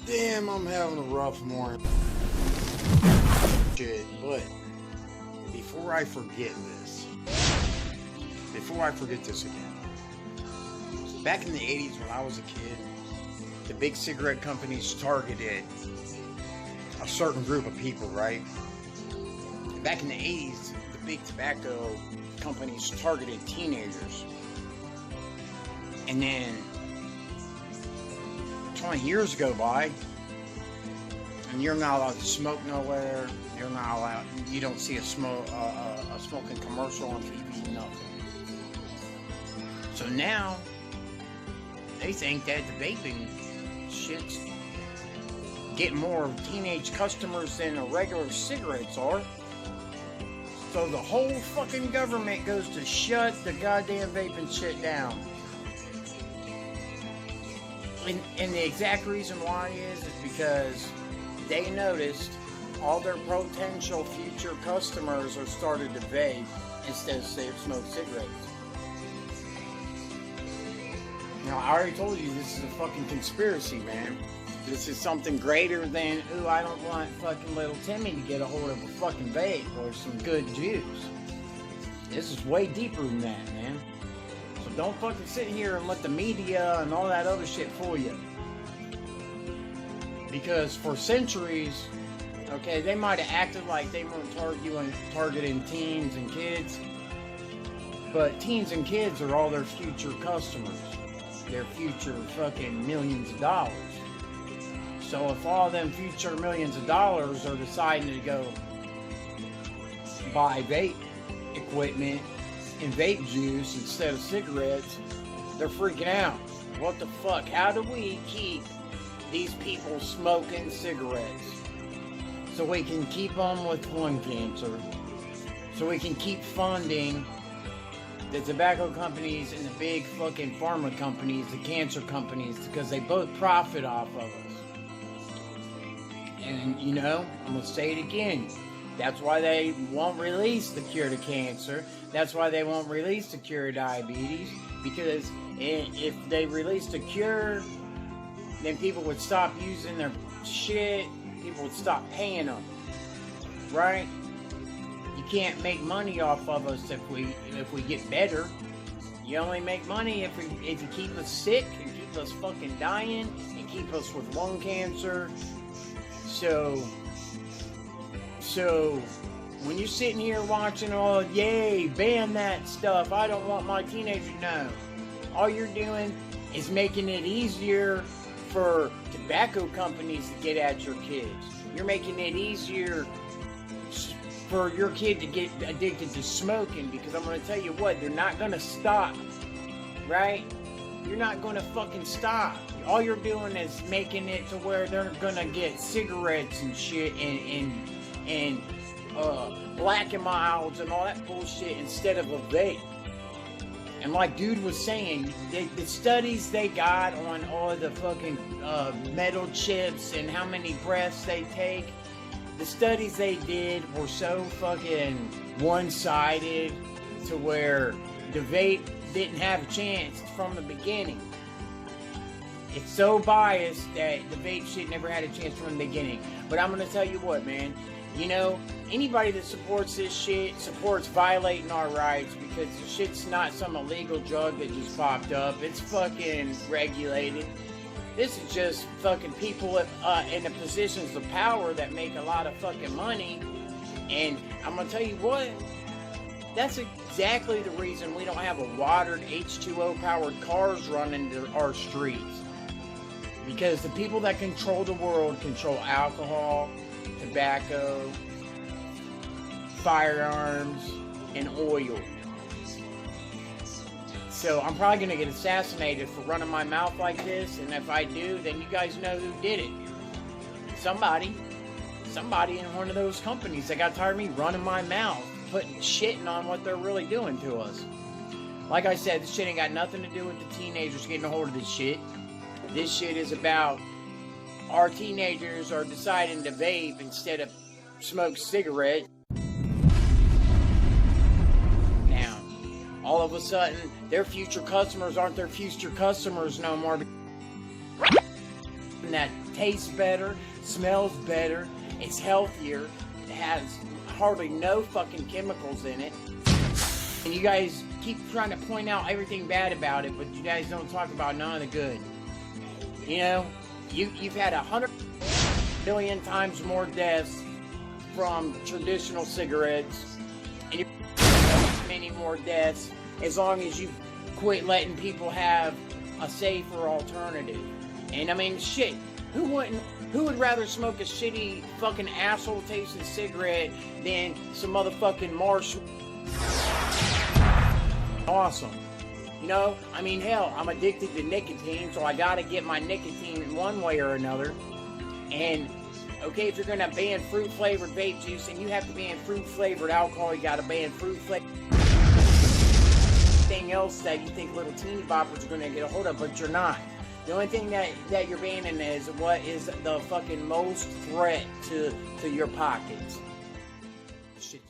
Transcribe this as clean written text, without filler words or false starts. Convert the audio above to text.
Damn, I'm having a rough morning. Shit, but before I forget this again, back in the 80s when I was a kid, the big cigarette companies targeted a certain group of people, right? Back in the 80s, the big tobacco companies targeted teenagers. And then 20 years go by, and you're not allowed to smoke nowhere. You're not allowed. You don't see a smoking commercial on TV. Nothing. So now they think that the vaping shit's getting more teenage customers than the regular cigarettes are. So the whole fucking government goes to shut the goddamn vaping shit down. And the exact reason why is because they noticed all their potential future customers are started to vape instead of smoke cigarettes. Now, I already told you this is a fucking conspiracy, man. This is something greater than, ooh, I don't want fucking little Timmy to get a hold of a fucking vape or some good juice. This is way deeper than that, man. So don't fucking sit here and let the media and all that other shit fool you. Because for centuries, okay, they might have acted like they weren't targeting teens and kids. But teens and kids are all their future customers. Their future fucking millions of dollars. So if all them future millions of dollars are deciding to go buy vape equipment and vape juice instead of cigarettes, they're freaking out. What the fuck? How do we keep these people smoking cigarettes so we can keep them with lung cancer? So we can keep funding the tobacco companies and the big fucking pharma companies, the cancer companies, because they both profit off of us. And, you know, I'm going to say it again. That's why they won't release the cure to cancer. That's why they won't release the cure to diabetes. Because if they released a cure, then people would stop using their shit. People would stop paying them. Right? You can't make money off of us if we get better. You only make money if you keep us sick and keep us fucking dying and keep us with lung cancer. So when you're sitting here watching all, yay, ban that stuff, I don't want my teenager, no. All you're doing is making it easier for tobacco companies to get at your kids. You're making it easier for your kid to get addicted to smoking, because I'm going to tell you what, they're not going to stop, right? You're not going to fucking stop. All you're doing is making it to where they're going to get cigarettes and shit and Black and Milds and all that bullshit instead of a vape. And like dude was saying, the studies they got on all the fucking metal chips and how many breaths they take, the studies they did were so fucking one-sided to where the vape didn't have a chance from the beginning. It's so biased that the vape shit never had a chance from the beginning. But I'm going to tell you what, man. You know, anybody that supports this shit supports violating our rights, because the shit's not some illegal drug that just popped up. It's fucking regulated. This is just fucking people in the positions of power that make a lot of fucking money. And I'm going to tell you what, that's exactly the reason we don't have a watered H2O powered cars running our streets. Because the people that control the world control alcohol, tobacco, firearms, and oil. So I'm probably going to get assassinated for running my mouth like this, and if I do, then you guys know who did it. Somebody in one of those companies that got tired of me running my mouth, shitting on what they're really doing to us. Like I said, this shit ain't got nothing to do with the teenagers getting a hold of this shit. This shit is about our teenagers are deciding to vape instead of smoke cigarettes. Now, all of a sudden, their future customers aren't their future customers no more. that tastes better, smells better, it's healthier, it has hardly no fucking chemicals in it. And you guys keep trying to point out everything bad about it, but you guys don't talk about none of the good. You know, you've had 100 billion times more deaths from traditional cigarettes, and you many more deaths as long as you quit letting people have a safer alternative. And I mean, shit, who would rather smoke a shitty fucking asshole tasting cigarette than some motherfucking marsh? Awesome. You know, I mean, hell, I'm addicted to nicotine, so I gotta get my nicotine in one way or another. And okay, if you're gonna ban fruit-flavored vape juice, then you have to ban fruit-flavored alcohol. You gotta ban fruit-flavored thing else that you think little teeny boppers are gonna get a hold of, but you're not. The only thing that you're banning is what is the fucking most threat to your pockets. Shit.